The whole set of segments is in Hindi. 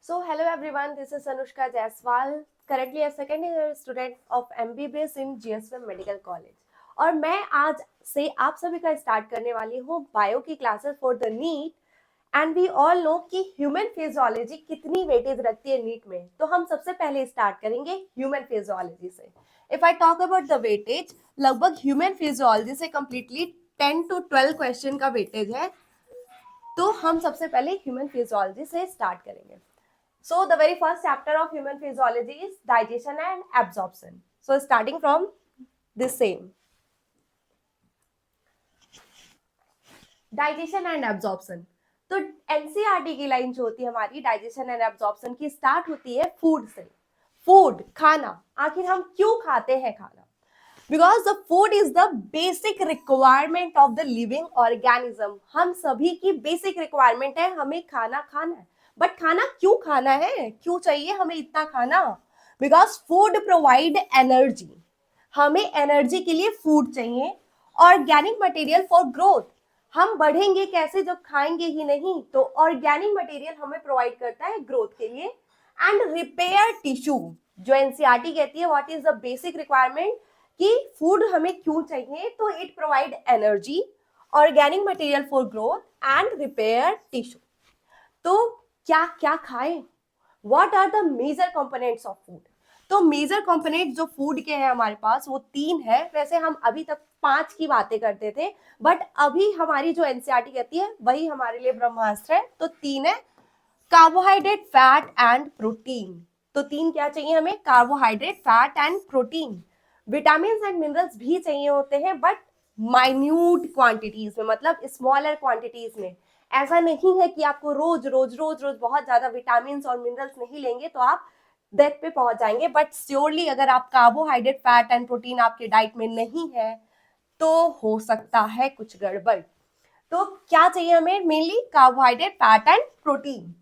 So hello everyone, this is Anushka Jaiswal, currently a second year student of MBBS in GSM Medical College. और मैं आज से आप सभी का स्टार्ट करने वाली हूँ बायो की classes for the NEET. And we all know कि ह्यूमन फिजियोलॉजी कितनी वेटेज रखती है नीट में, तो हम सबसे पहले स्टार्ट करेंगे ह्यूमन फिजियोलॉजी से। If I talk about the weightage, लगभग ह्यूमन फिजियोलॉजी से कंप्लीटली 10 to 12 क्वेश्चन का वेटेज है, तो हम सबसे पहले ह्यूमन फिजियोलॉजी से स्टार्ट करेंगे। So the very first chapter of human physiology is digestion and absorption. So starting from this same. Digestion and absorption. तो एनसीईआरटी की लाइन जो होती है हमारी डाइजेशन एंड एब्जॉर्प्शन की, स्टार्ट होती है फूड से। फूड, खाना। आखिर हम क्यों खाते हैं खाना? Because the food is the basic requirement of the living organism. हम सभी की बेसिक रिक्वायरमेंट है, हमें खाना खाना है। बट खाना क्यों खाना है, क्यों चाहिए हमें इतना खाना? Because food provide energy. हमें एनर्जी के लिए फूड चाहिए। Organic material for growth. हम बढ़ेंगे कैसे जब खाएंगे ही नहीं, तो ऑर्गेनिक मटेरियल हमें प्रोवाइड करता है ग्रोथ के लिए। एंड रिपेयर टिश्यू, जो एनसीईआरटी कहती है what is the basic requirement कि फूड हमें क्यों चाहिए, तो it provide energy, organic material for growth and repair tissue. तो क्या क्या खाएं? What are the major components of food? तो मेजर कंपोनेंट जो फूड के हैं हमारे पास वो 3 है। वैसे हम अभी तक 5 की बातें करते थे, बट अभी हमारी जो एनसीईआरटी कहती है वही हमारे लिए ब्रह्मास्त्र है। तो 3 है, कार्बोहाइड्रेट, फैट एंड प्रोटीन। तो 3 क्या चाहिए हमें? Carbohydrate, fat and protein. Vitamin and minerals भी चाहिए होते हैं, बट माइन्यूट क्वांटिटीज में, मतलब स्मॉलर क्वांटिटीज में। ऐसा नहीं है कि आपको रोज रोज रोज रोज बहुत ज्यादा विटामिन और मिनरल्स नहीं लेंगे तो आप डेथ पे पहुंच जाएंगे, बट श्योरली अगर आप कार्बोहाइड्रेट, फैट एंड प्रोटीन आपके डाइट में नहीं है तो हो सकता है कुछ गड़बड़। तो क्या चाहिए हमें? Mainly carbohydrate, fat and protein.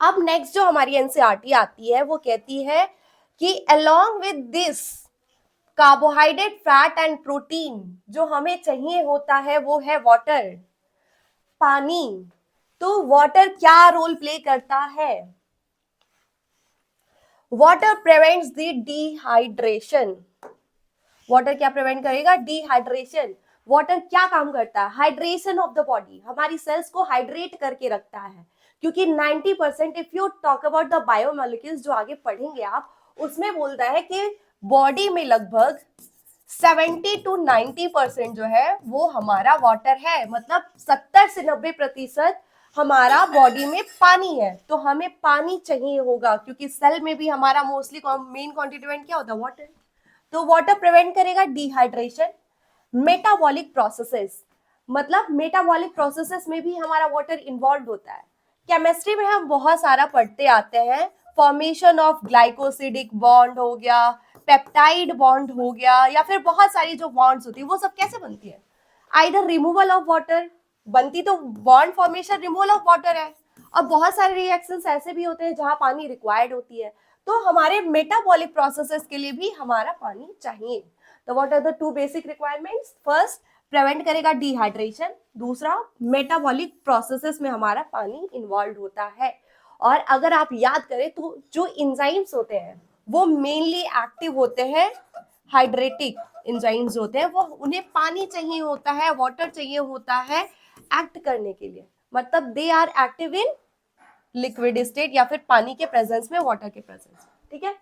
अब नेक्स्ट जो हमारी एनसीईआरटी आती है वो कहती है कि along with this carbohydrate, fat and protein, जो हमें चाहिए होता है वो है वाटर, पानी। तो वाटर क्या रोल प्ले करता है? Water prevents the dehydration. Water क्या प्रिवेंट करेगा? डिहाइड्रेशन। वाटर क्या काम करता है? Hydration of the body. हमारी सेल्स को हाइड्रेट करके रखता है, क्योंकि 90%, if you talk about the biomolecules जो आगे पढ़ेंगे आप, उसमें बोलता है कि बॉडी में लगभग 70 to 90% जो है वो हमारा वाटर है। मतलब 70 से 90% हमारा बॉडी में पानी है। तो हमें पानी चाहिए होगा, क्योंकि सेल में भी हमारा मोस्टली मेन कॉन्स्टिट्यूएंट क्या होता है? वाटर। तो वाटर प्रिवेंट करेगा डिहाइड्रेशन। मेटाबॉलिक प्रोसेसेस, मतलब मेटाबॉलिक प्रोसेसेस में भी हमारा वाटर इन्वॉल्व होता है। केमिस्ट्री में हम बहुत सारा पढ़ते आते हैं, फॉर्मेशन ऑफ ग्लाइकोसिडिक बॉन्ड हो गया, पेप्टाइड बॉन्ड हो गया, या फिर बहुत सारी जो बॉन्ड्स होती है वो सब कैसे बनती है? आइदर रिमूवल ऑफ वाटर बनती, तो bond formation removal of water है। और बहुत सारे रिएक्शंस ऐसे भी होते हैं जहां पानी रिक्वायर्ड होती है। तो हमारे मेटाबॉलिक प्रोसेसेस के लिए भी हमारा पानी चाहिए। तो what are the 2 basic requirements? First, prevent करेगा डिहाइड्रेशन। दूसरा, मेटाबॉलिक प्रोसेसेस में हमारा पानी इन्वॉल्व होता है। और अगर आप याद करें तो जो इंजाइम्स होते हैं वो मेनली एक्टिव होते हैं, हाइड्रेटिक इंजाइम्स होते हैं, वो उन्हें पानी चाहिए होता है, वाटर चाहिए होता है एक्ट करने के लिए। मतलब they are active in liquid state, या फिर पानी के प्रेजेंस में, वाटर के प्रेजेंस। ठीक है।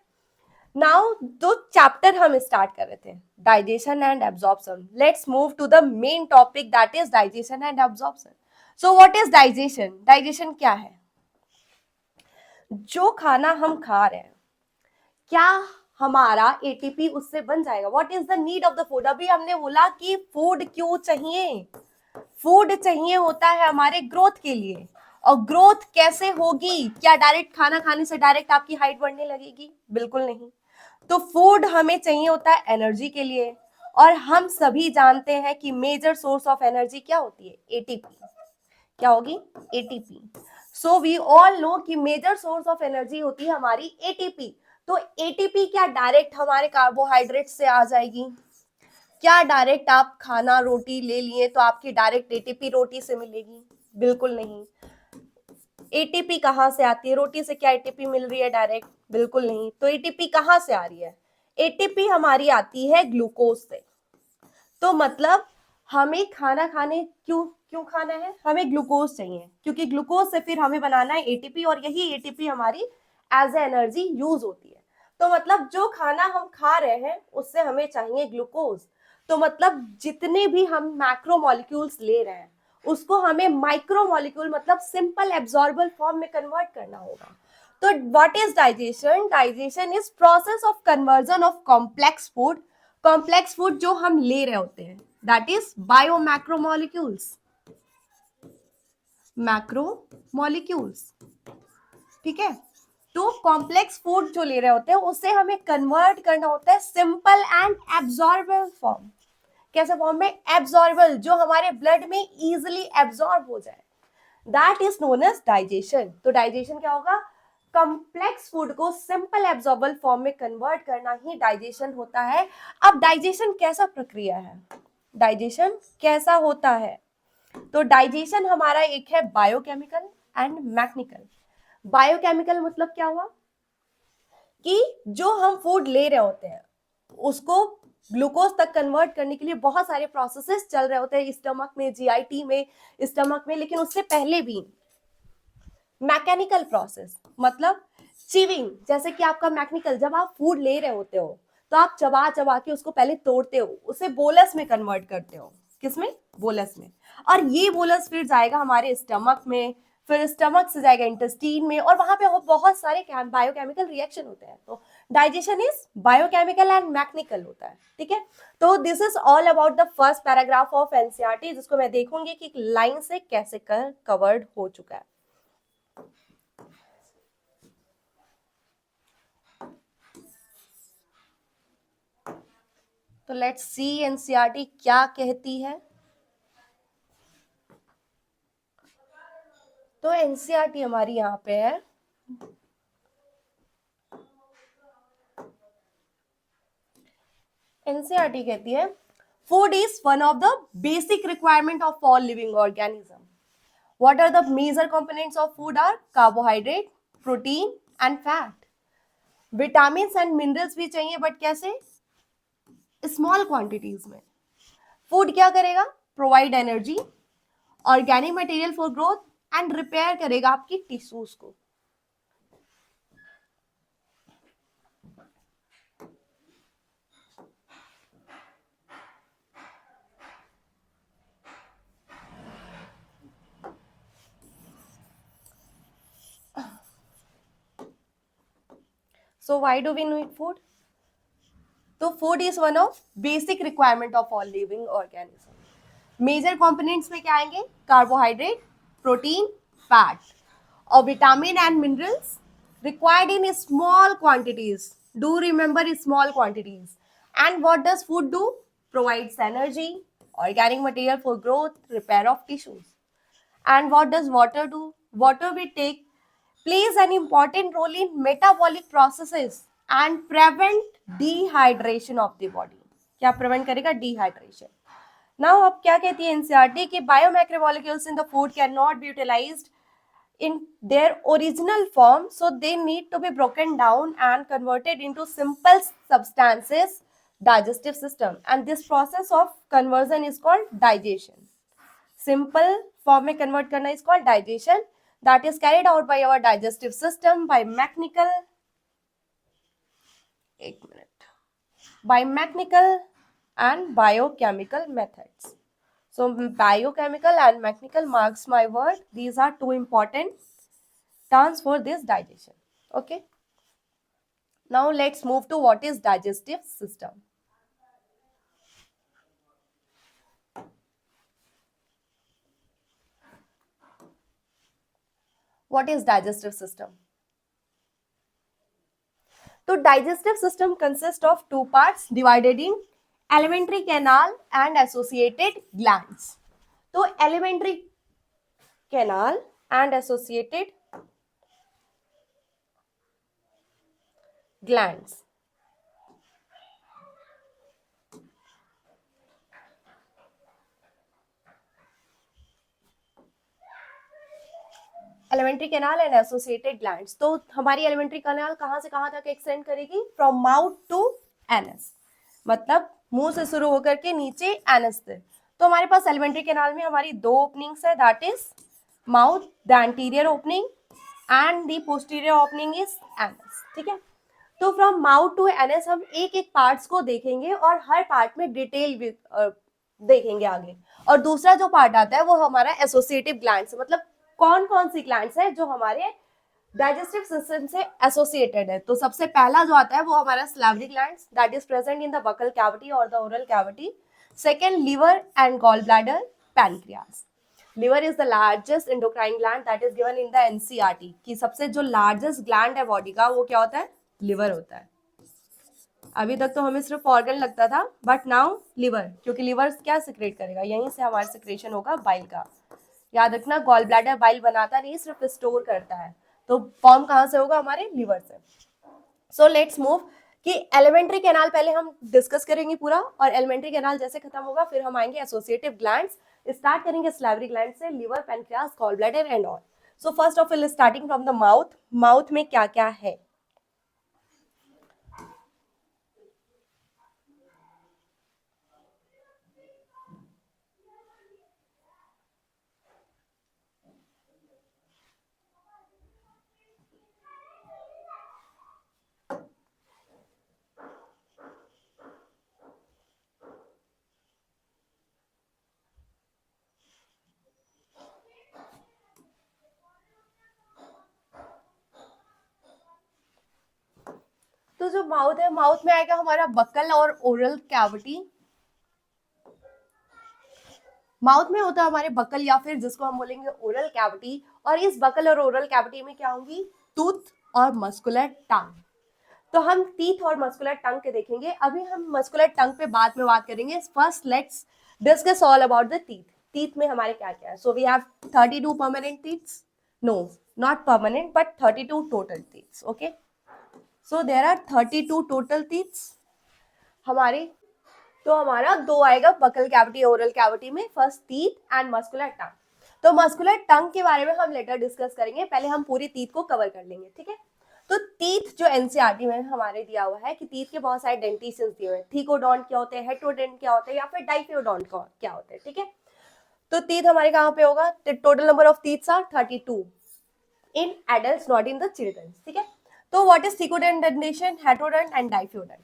नाउ दो चैप्टर हम स्टार्ट कर रहे थे, digestion and absorption. Let's move to the main topic, that is digestion and absorption. So what is digestion? Digestion क्या है? जो खाना हम खा रहे हैं, क्या हमारा एटीपी उससे बन जाएगा? What is the need of the food? अभी हमने बोला कि फूड क्यों चाहिए? फूड चाहिए होता है हमारे ग्रोथ के लिए। और ग्रोथ कैसे होगी? क्या डायरेक्ट खाना खाने से डायरेक्ट आपकी हाइट बढ़ने लगेगी? बिल्कुल नहीं। तो फूड हमें चाहिए होता है एनर्जी के लिए। और हम सभी जानते हैं कि मेजर सोर्स ऑफ एनर्जी क्या होती है? एटीपी। क्या होगी? ATP. So we all know कि मेजर सोर्स ऑफ एनर्जी होती है हमारी एटीपी। तो एटीपी क्या डायरेक्ट हमारे कार्बोहाइड्रेट से आ जाएगी? क्या डायरेक्ट आप खाना रोटी ले लिए तो आपकी डायरेक्ट एटीपी रोटी से मिलेगी? बिल्कुल नहीं। एटीपी कहाँ से आती है? रोटी से क्या एटीपी मिल रही है डायरेक्ट? बिल्कुल नहीं। तो एटीपी कहाँ से आ रही है? एटीपी हमारी आती है ग्लूकोज से। तो मतलब हमें खाना खाने क्यों क्यों खाना है? हमें ग्लूकोज चाहिए, क्योंकि ग्लूकोज से फिर हमें बनाना है एटीपी, और यही एटीपी हमारी एज ए एनर्जी यूज होती है। तो मतलब जो खाना हम खा रहे हैं उससे हमें चाहिए ग्लूकोज। तो मतलब जितने भी हम मैक्रो मॉलिक्यूल्स ले रहे हैं उसको हमें माइक्रो मॉलिक्यूल मतलब सिंपल एब्जॉर्बल फॉर्म में कन्वर्ट करना होगा। तो what is digestion? Digestion is process of conversion of complex food, complex food जो हम ले रहे होते हैं, that is bio macromolecules, macromolecules, ठीक है। तो कॉम्प्लेक्स फूड जो ले रहे होते हैं उसे हमें कन्वर्ट करना होता है सिंपल एंड एब्जॉर्बल फॉर्म। कैसे फॉर्म में? एब्जॉर्बल, जो हमारे ब्लड में इजिली एब्जॉर्ब हो जाए, that is known as digestion. तो डाइजेशन क्या होगा? कॉम्प्लेक्स फूड को सिंपल एब्जॉर्बल फॉर्म में कन्वर्ट करना ही डाइजेशन होता है। अब डाइजेशन कैसा प्रक्रिया है? डाइजेशन कैसा होता है? तो डाइजेशन हमारा एक है बायोकेमिकल एंड मैकेनिकल। बायोकेमिकल मतलब क्या हुआ कि जो हम फूड ले रहे होते हैं उसको ग्लूकोज तक कन्वर्ट करने के लिए बहुत सारे प्रोसेसेस चल रहे होते हैं स्टमक में, जीआईटी में, स्टमक में। लेकिन उससे पहले भी मैकेनिकल प्रोसेस मतलब चीविंग, जैसे कि आपका मैकेनिकल, जब आप फूड ले रहे होते हो तो आप चबा चबा के उसको पहले तोड़ते हो, उसे बोलस में कन्वर्ट करते हो। किसमें? बोलस में। और ये बोलस फिर जाएगा हमारे स्टमक में, फिर स्टमक से जाएगा इंटेस्टीन में, और वहां पे बहुत सारे बायोकेमिकल रिएक्शन होते हैं। तो digestion is biochemical and mechanical होता है, ठीक है। तो this is all about the first paragraph of NCERT, जिसको मैं देखूंगी कि लाइन से कैसे कवर्ड हो चुका है। तो लेट्स सी एनसीईआरटी क्या कहती है। तो एनसीईआरटी हमारी यहाँ पे है, एनसीईआरटी कहती है food is one of the basic requirement of all living organism. What are the major components of food? Are carbohydrate, protein and fat. Vitamin and minerals भी चाहिए, बट कैसे? स्मॉल क्वांटिटीज में। फूड क्या करेगा? Provide energy, organic material for growth and repair करेगा आपकी टिश्यूज को। So why do we need food? तो food is one of basic requirement of all living organism. Major components में क्या आएंगे? कार्बोहाइड्रेट, प्रोटीन, फैट, और vitamin and minerals required in small quantities. Do remember small quantities. And what does food do? Provides energy, organic material for growth, repair of tissues. And what does water do? Water we take plays an important role in metabolic processes and prevent dehydration of the body. क्या prevent करेगा? Dehydration. Now अब क्या कहती है एनसीईआरटी कि biomacromolecules in the food can not be utilised in their original form, so they need to be broken down and converted into simple substances, digestive system, and this process of conversion is called digestion. Simple form में convert करना is called digestion, that is carried out by our digestive system by mechanical, एक minute, by mechanical and biochemical methods. So biochemical and mechanical, marks my word, these are two important terms for this digestion. Okay. Now let's move to what is digestive system. What is digestive system? So digestive system consists of two parts divided in alimentary canal and associated glands. So alimentary canal and associated glands. Alimentary canal and associated glands. तो हमारी एलिमेंट्री कैनाल कहाँ से कहाँ तक एक्सटेंड करेगी? फ्रॉम माउथ टू एनस, मतलब मुंह से शुरू होकर के नीचे एनस तक। तो हमारे पास एलिमेंट्री कैनाल में हमारी दो ओपनिंग्स है, that is mouth, the anterior opening and the posterior opening is anus, ठीक है। तो फ्रॉम माउथ टू एनस हम एक एक पार्ट्स को देखेंगे और हर पार्ट में डिटेल देखेंगे आगे। और दूसरा जो पार्ट आता है वो हमारा एसोसिएटिव ग्लैंड्स, मतलब कौन कौन सी ग्लैंड्स है जो हमारे डाइजेस्टिव सिस्टम से एसोसिएटेड है। तो सबसे पहला जो आता है वो हमारा salivary glands, that is present in the buccal cavity और the oral cavity. Second, liver and gall bladder, pancreas. Liver is the largest endocrine gland, that is given in the NCERT कि सबसे जो लार्जेस्ट ग्लैंड है बॉडी का वो क्या होता है? लिवर होता है। अभी तक तो हमें सिर्फ ऑर्गन लगता था, बट नाउ लिवर, क्योंकि लिवर क्या सिक्रेट करेगा? यहीं से हमारा सिक्रेशन होगा बाइल का। याद रखना, गॉल ब्लैडर बाइल बनाता नहीं, सिर्फ स्टोर करता है। तो फॉर्म कहाँ से होगा? हमारे लिवर से। सो लेट्स मूव कि एलिमेंट्री कैनाल पहले हम डिस्कस करेंगे पूरा, और एलिमेंट्री कैनाल जैसे खत्म होगा फिर हम आएंगे एसोसिएटिव ग्लैंड्स। स्टार्ट करेंगे सलाइवरी ग्लैंड से, liver, pancreas, gall bladder and all. So first of all starting from the mouth. Mouth में क्या क्या है? तो जो माउथ है, माउथ में आएगा हमारा बकल और ओरल कैविटी। माउथ में होता है हमारे बकल या फिर जिसको हम बोलेंगे ओरल कैविटी, और इस बकल और ओरल कैविटी में क्या होंगी? टूथ और मस्कुलर टंग। तो हम टीथ और मस्कुलर टंग के देखेंगे। अभी हम मस्कुलर टंग पे बाद में बात करेंगे। First let's discuss all about the teeth. Teeth में हमारे क्या क्या है? So we have 32 permanent teeths, no not permanent but 32 total teeths, okay. So there are 32 total teeths हमारे। तो हमारा दो आएगा बकल कैविटी, ओरल कैविटी में, first teeth and muscular tongue. तो मस्कुलर टंग के बारे में हम लेटर डिस्कस करेंगे, पहले हम पूरी टीथ को कवर कर लेंगे, ठीक है। तो टीथ जो एनसीईआरटी में हमारे दिया हुआ है कि टीथ के बहुत सारे डेंटिशंस दिए हुए हैं। थीकोडोंट क्या होते हैं, हेट्रोडेंट क्या होते हैं, या फिर डाइफियोडोंट क्या होते हैं, ठीक है। तो टीथ हमारे कहाँ पे होगा? Total number of teeths are 32 in adults, not in the children, ठीक है। तो what is thecodont dentition, heterodont and diphyodont?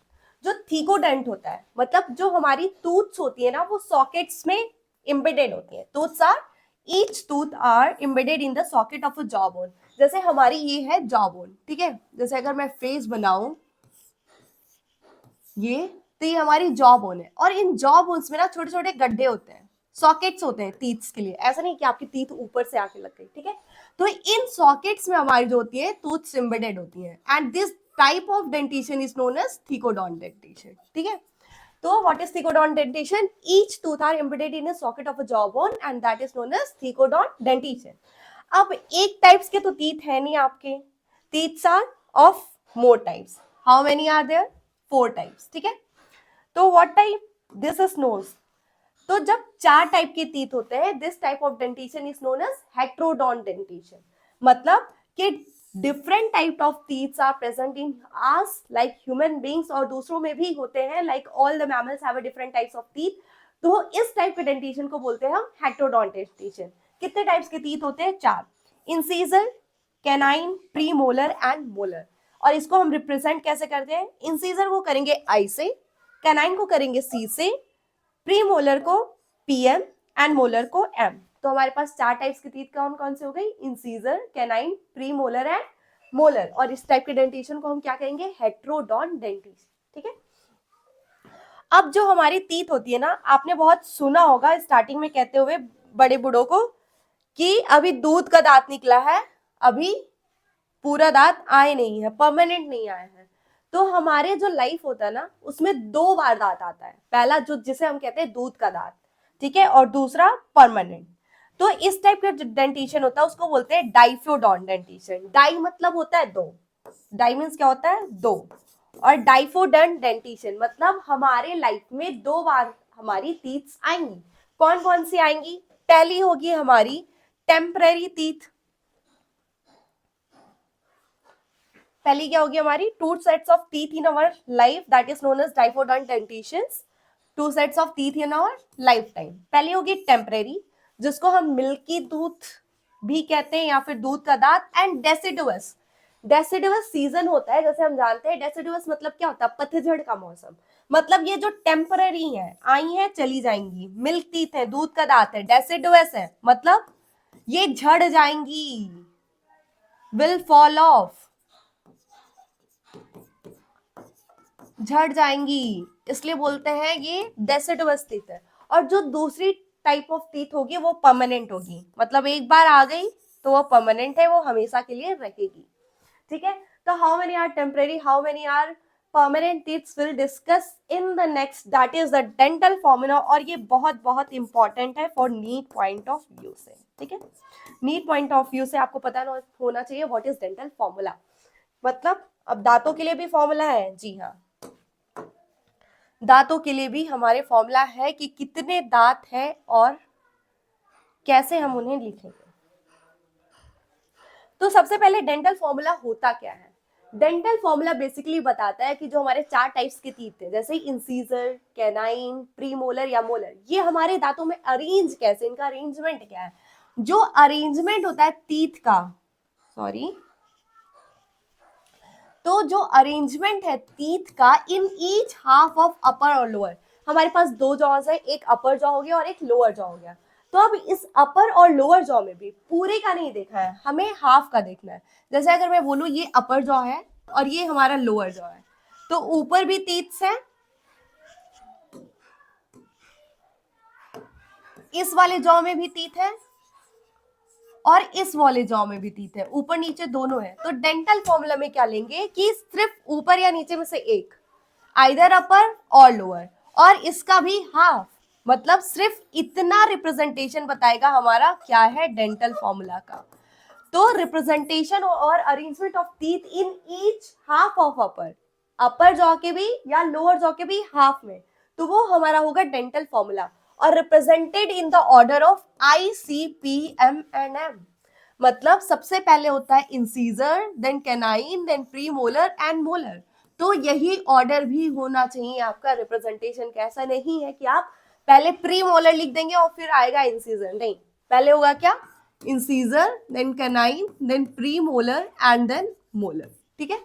जो थीकोडेंट होता है, मतलब जो हमारी टूथ्स होती है ना, वो सॉकेट्स में एम्बेडेड होती है। Tooths are, each tooth are embedded in the socket of a jaw bone. जैसे हमारी ये है जॉ बोन, ठीक है। जैसे अगर मैं फेस बनाऊं ये, तो ये हमारी जॉ बोन है, और इन जॉ बोन्स में ना छोटे छोटे गड्ढे होते हैं, सॉकेट्स होते हैं टीथ्स के लिए। ऐसा नहीं कि आपकी टीथ ऊपर से आके लग गई, ठीक है। तो इन सॉकेट्स में हमारी जो होती है टूथ्स एम्बेडेड होती है, and this type of dentition is known as thecodont dentition, ठीक है। तो what is thecodont dentition? Each tooth are embedded in a socket of a jaw bone and that is known as thecodont dentition. अब एक टाइप्स के तो टीथ है नहीं आपके, teeths are of more types. How many are there? 4 types, ठीक है। तो what type? This is nose. तो जब 4 टाइप के टीथ होते हैं, this type of dentition is known as heterodont dentition. मतलब कि different type of teeths are present in us like human beings, और दूसरों में भी होते हैं, like all the mammals have a different types of teeth. तो इस टाइप के डेंटिशन को बोलते हैं हम हेट्रोडोंट डेंटिशन। कितने टाइप्स के टीथ होते हैं? 4। Incisor, canine, premolar and molar. और इसको हम रिप्रेजेंट कैसे करते हैं? इंसीजर को करेंगे आई से, कैनाइन को करेंगे सी से, प्री मोलर को पीएम एंड मोलर को एम। तो हमारे पास 4 टाइप्स की टीथ कौन कौन से हो गई? Incisor, canine, premolar and molar. और इस टाइप के डेंटिशन को हम क्या कहेंगे? हेट्रोडोंट डेंटिशन, ठीक है। अब जो हमारी टीथ होती है ना, आपने बहुत सुना होगा स्टार्टिंग में कहते हुए बड़े बूढ़ों को कि अभी दूध का दांत निकला है, अभी पूरा दांत आए नहीं है, परमानेंट नहीं आया है। तो हमारे जो लाइफ होता है ना, उसमें 2 बार दांत आता है। पहला जो जिसे हम कहते हैं दूध का दांत, ठीक है, और दूसरा परमानेंट। तो इस टाइप का डेंटिशन होता है उसको बोलते हैं डाइफोडोंट डेंटिशन। डाई मतलब होता है 2, डाई मीन्स क्या होता है? 2, और डाइफोडोंट डेंटिशन मतलब हमारे लाइफ में 2 बार हमारी टीथ आएंगी। कौन कौन सी आएंगी? पहली होगी हमारी टेम्पररी टीथ, पहली क्या होगी हमारी, 2 sets of teeth in our life, that is known as diphyodont dentitions, 2 sets of teeth in our life time. पहली होगी टेम्परेरी, जिसको हम मिल्की टूथ भी कहते हैं या फिर दूध का दांत। एंड डेसिडुअस, डेसिडुअस सीजन होता है, जैसे हम जानते हैं डेसिडुअस मतलब क्या होता है, पतझड़ का मौसम। मतलब ये जो टेम्पररी है, आई हैं चली जाएंगी, मिल्क टीथ है, दूध का दांत है, डेसिडुअस है मतलब ये झड़ जाएंगी, विल फॉल ऑफ, झड़ जाएंगी, इसलिए बोलते हैं ये डेसिडुअस टीथ है। और जो दूसरी टाइप ऑफ टीथ होगी वो परमानेंट होगी, मतलब एक बार आ गई तो वो परमानेंट है, वो हमेशा के लिए रहेगी। ठीक है, तो how many are temporary, how many are permanent teeths will discuss in the next, that is the dental formula. और ये बहुत बहुत इंपॉर्टेंट है for NEET point of view से। ठीक है, नीट पॉइंट ऑफ व्यू से आपको पता होना चाहिए व्हाट इज डेंटल फॉर्मूला। मतलब अब दांतों के लिए भी फॉर्मूला है, जी हाँ, दांतों के लिए भी हमारे फॉर्मूला है कि कितने दांत है और कैसे हम उन्हें लिखेंगे। तो सबसे पहले डेंटल फॉर्मूला होता क्या है? डेंटल फॉर्मूला बेसिकली बताता है कि जो हमारे 4 टाइप्स के टीथ है, जैसे इंसीजर, कैनाइन, प्रीमोलर या मोलर, ये हमारे दांतों में अरेंज कैसे, इनका अरेंजमेंट क्या है। जो अरेंजमेंट होता है टीथ का, सॉरी, तो जो अरेंजमेंट है टीथ का in each half of upper और लोअर, हमारे पास 2 जॉज है, एक अपर जॉ हो गया और एक लोअर जॉ हो गया। तो अब इस अपर और लोअर जॉ में भी पूरे का नहीं देखना है, हमें हाफ का देखना है। जैसे अगर मैं बोलूं ये अपर जॉ है और ये हमारा लोअर जॉ है, तो ऊपर भी टीथ है, इस वाले जॉ में भी टीथ है और इस वाले जॉ में भी टीथ है, ऊपर नीचे दोनों है। तो डेंटल फॉर्मूला में क्या लेंगे कि सिर्फ ऊपर या नीचे में से एक, आइदर अपर और लोअर, और इसका भी हाफ, मतलब सिर्फ इतना रिप्रेजेंटेशन बताएगा हमारा क्या है डेंटल फॉर्मूला का। तो रिप्रेजेंटेशन और arrangement of teeth in each half of upper, upper jaw के भी या लोअर जॉ के भी हाफ में, तो वो हमारा होगा डेंटल फॉर्मूला। और represented in the order of ICPM&M, मतलब सबसे पहले होता है incisor, then canine, then premolar and molar. तो यही ऑर्डर भी होना चाहिए आपका रिप्रेजेंटेशन का। ऐसा नहीं है कि आप पहले प्रीमोलर लिख देंगे और फिर आएगा इंसीजर, नहीं, पहले होगा क्या, incisor, then canine, then premolar and then molar. ठीक है,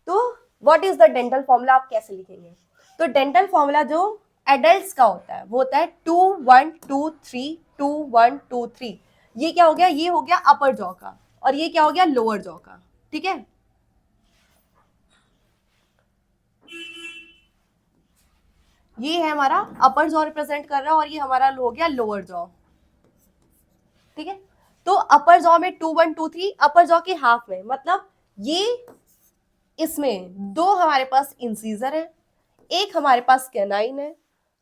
तो what is the dental formula, आप कैसे लिखेंगे? तो डेंटल फॉर्मूला जो एडल्ट्स का होता है वो होता है 2 1 2 3 2 1 2 3। ये क्या हो गया, ये हो गया अपर जॉ का, और ये क्या हो गया लोअर जॉ का। ठीक है, ये है हमारा अपर जॉ रिप्रेजेंट कर रहा है और ये हमारा हो गया लोअर जॉ। ठीक है, तो अपर जॉ में 2 1 2 3, अपर जॉ के हाफ में, मतलब ये इसमें 2 हमारे पास इंसीजर है, एक हमारे पास कैनाइन है,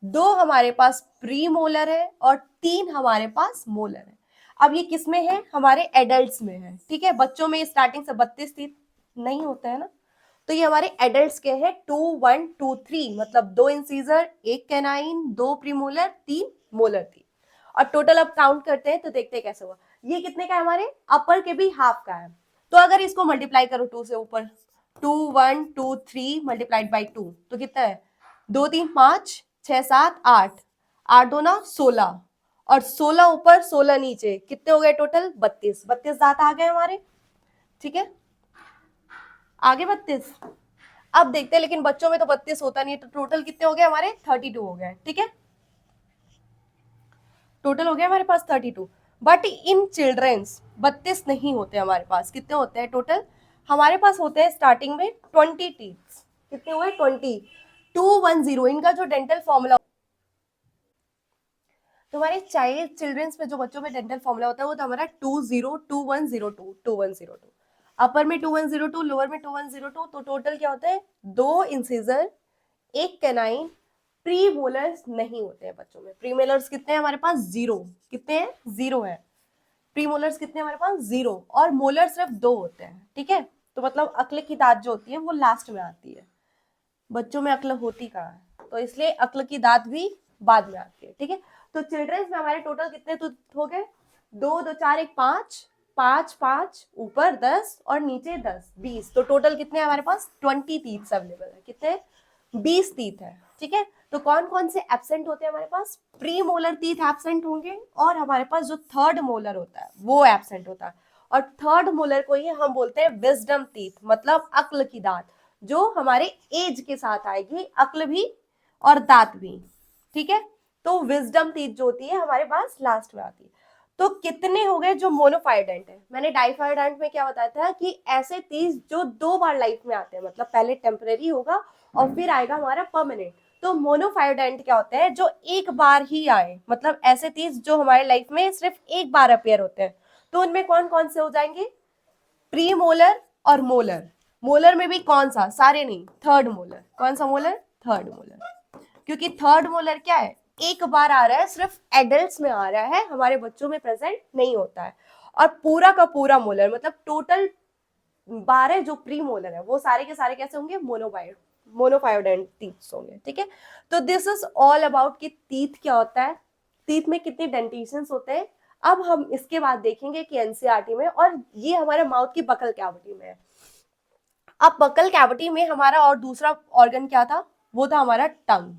2 हमारे पास प्रीमोलर है और 3 हमारे पास मोलर है। अब ये किस में है, हमारे एडल्ट्स में है। ठीक है, बच्चों में स्टार्टिंग से 32 टीथ नहीं होते हैं ना, तो ये हमारे एडल्ट्स के हैं 2 1 2 3, मतलब 2 इंसीजर, एक कैनाइन, 2 प्रीमोलर, 3 मोलर थी। और टोटल अब काउंट करते हैं तो देखते हैं कैसे हुआ। ये कितने का है, हमारे अपर के भी हाफ का है। तो अगर इसको मल्टीप्लाई करो 2 से ऊपर, 2 1 2 3 मल्टीप्लाइड बाई 2, तो कितना है, 2 3 5 6 7 8, 8 2 ना 16, और 16 ऊपर 16 नीचे, कितने हो गए टोटल, 32। 32 दांत आ गए हमारे। ठीक है, आगे 32। अब देखते हैं, लेकिन बच्चों में तो 32 होता नहीं है, तो टोटल कितने हो गए हमारे, 32 हो गए। ठीक है, टोटल हो गया हमारे पास 32। बट इन चिल्ड्रंस 32 नहीं होते हमारे पास, कितने होते हैं टोटल, हमारे पास होते हैं स्टार्टिंग में 20 टीथ। कितने हुए, 20, 210। इनका जो डेंटल फॉर्मूला, तो हमारे चाइल्ड चिल्ड्रंस में जो बच्चों में डेंटल फॉर्मूला होता है वो तो हमारा 202102 2102, अपर में 2102, लोअर में 2102। तो टोटल क्या होता है, 2 इंसिजर, एक कैनाइन, प्री मोलर्स नहीं होते हैं बच्चों में। प्री मोलर्स कितने हैं हमारे पास, 0। कितने हैं, 0 है। प्री मोलर्स कितने हमारे पास, 0, और मोलर सिर्फ 2 होते हैं। ठीक है, तो मतलब अक्ल की दांत जो होती है वो लास्ट में आती है, बच्चों में अक्ल होती कहाँ है, तो इसलिए अक्ल की दांत भी बाद में आती है। ठीक है, तो चिल्ड्रंस में हमारे टोटल कितने तो हो गए, 2 2 4 1 5, 5 5 ऊपर 10 और नीचे 10 20, तो टोटल कितने हैं हमारे पास 20 टीथ्स अवेलेबल है। कितने 20 टीथ है। ठीक है, तो कौन कौन से एब्सेंट होते हैं हमारे पास, प्री मोलर टीथ एब्सेंट होंगे और हमारे पास जो थर्ड मोलर होता है वो एब्सेंट होता है। और थर्ड मोलर को ही हम बोलते हैं विजडम टीथ, मतलब अक्ल की दांत, जो हमारे एज के साथ आएगी, अक्ल भी और दांत भी। ठीक है, तो विजडम टीथ जो होती है हमारे पास लास्ट में आती है। तो कितने हो गए जो मोनोफायोडेंट है। मैंने डाइफायोडेंट में क्या बताया था कि ऐसे टीथ जो 2 बार लाइफ में आते हैं, मतलब पहले टेम्परेरी होगा और फिर आएगा हमारा परमानेंट। तो मोनोफायोडेंट क्या होता है, जो एक बार ही आए, मतलब ऐसे टीथ जो हमारे लाइफ में सिर्फ एक बार अपेयर होते हैं। तो उनमें कौन कौन से हो जाएंगे, प्री मोलर और मोलर। मोलर में भी कौन सा, सारे नहीं, थर्ड मोलर। कौन सा मोलर, थर्ड मोलर, क्योंकि थर्ड मोलर क्या है, एक बार आ रहा है, सिर्फ एडल्ट्स में आ रहा है, हमारे बच्चों में प्रेजेंट नहीं होता है। और पूरा का पूरा मोलर, मतलब टोटल 12 जो प्री मोलर है वो सारे के सारे कैसे होंगे, मोनोफायोडेंट टीथ होंगे। ठीक है, तो दिस इज ऑल अबाउट कि टीथ क्या होता है, टीथ में कितने डेंटेशन होते हैं। अब हम इसके बाद देखेंगे कि एनसीईआरटी में, और ये हमारे माउथ की बकल कैविटी में है। अब बकल कैविटी में हमारा और दूसरा ऑर्गन क्या था, वो था हमारा टंग।